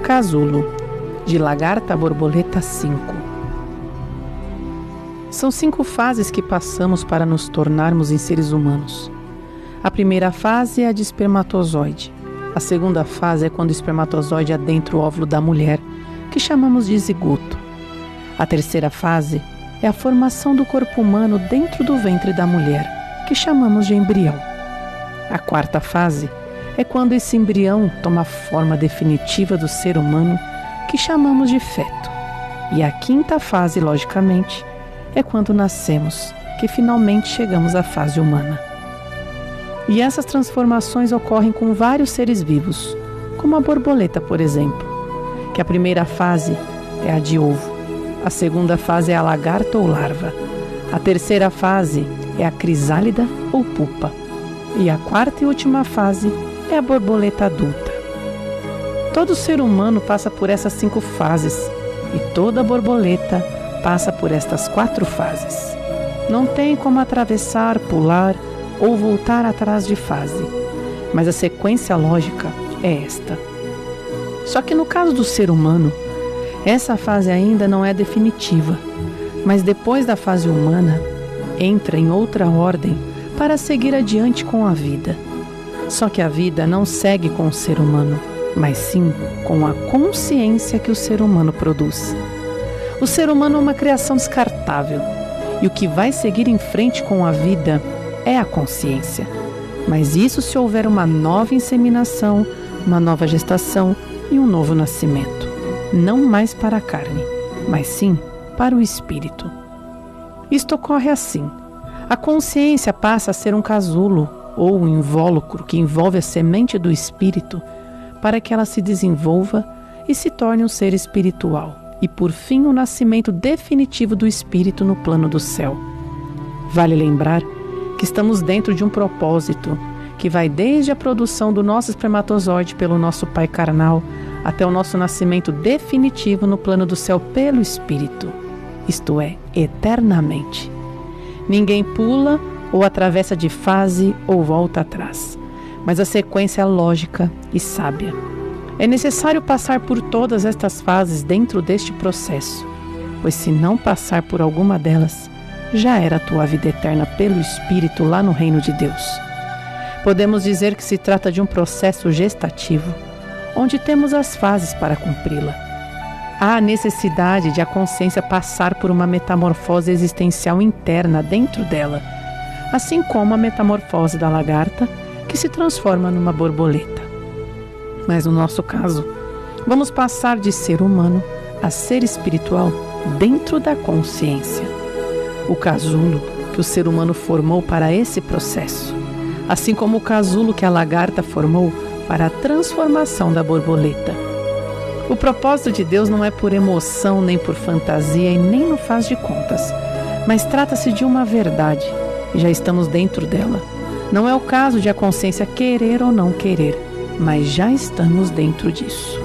Casulo, de Lagarta Borboleta 5. São 5 fases que passamos para nos tornarmos em seres humanos. A primeira fase é a de espermatozoide. A segunda fase é quando o espermatozoide adentra o óvulo da mulher, que chamamos de zigoto. A terceira fase é a formação do corpo humano dentro do ventre da mulher, que chamamos de embrião. A quarta fase é quando esse embrião toma a forma definitiva do ser humano, que chamamos de feto. E a quinta fase, logicamente, é quando nascemos, que finalmente chegamos à fase humana. E essas transformações ocorrem com vários seres vivos, como a borboleta, por exemplo, que a primeira fase é a de ovo, a segunda fase é a lagarta ou larva, a terceira fase é a crisálida ou pupa, e a quarta e última fase é a borboleta adulta. Todo ser humano passa por essas 5 fases, e toda borboleta passa por estas 4 fases. Não tem como atravessar, pular ou voltar atrás de fase, mas a sequência lógica é esta. Só que no caso do ser humano, essa fase ainda não é definitiva, mas depois da fase humana, entra em outra ordem para seguir adiante com a vida. Só que a vida não segue com o ser humano, mas sim com a consciência que o ser humano produz. O ser humano é uma criação descartável, e o que vai seguir em frente com a vida é a consciência. Mas isso se houver uma nova inseminação, uma nova gestação e um novo nascimento. Não mais para a carne, mas sim para o espírito. Isto ocorre assim. A consciência passa a ser um casulo ou um invólucro que envolve a semente do espírito para que ela se desenvolva e se torne um ser espiritual. E por fim o nascimento definitivo do espírito no plano do céu. Vale lembrar que estamos dentro de um propósito que vai desde a produção do nosso espermatozoide pelo nosso pai carnal até o nosso nascimento definitivo no plano do céu pelo espírito, isto é, eternamente. Ninguém pula ou atravessa de fase ou volta atrás, mas a sequência é lógica e sábia. É necessário passar por todas estas fases dentro deste processo, pois se não passar por alguma delas, já era a tua vida eterna pelo Espírito lá no reino de Deus. Podemos dizer que se trata de um processo gestativo, onde temos as fases para cumpri-la. Há a necessidade de a consciência passar por uma metamorfose existencial interna dentro dela, assim como a metamorfose da lagarta, que se transforma numa borboleta. Mas no nosso caso, vamos passar de ser humano a ser espiritual dentro da consciência. O casulo que o ser humano formou para esse processo, assim como o casulo que a lagarta formou para a transformação da borboleta. O propósito de Deus não é por emoção, nem por fantasia e nem no faz de contas, mas trata-se de uma verdade e já estamos dentro dela. Não é o caso de a consciência querer ou não querer, mas já estamos dentro disso.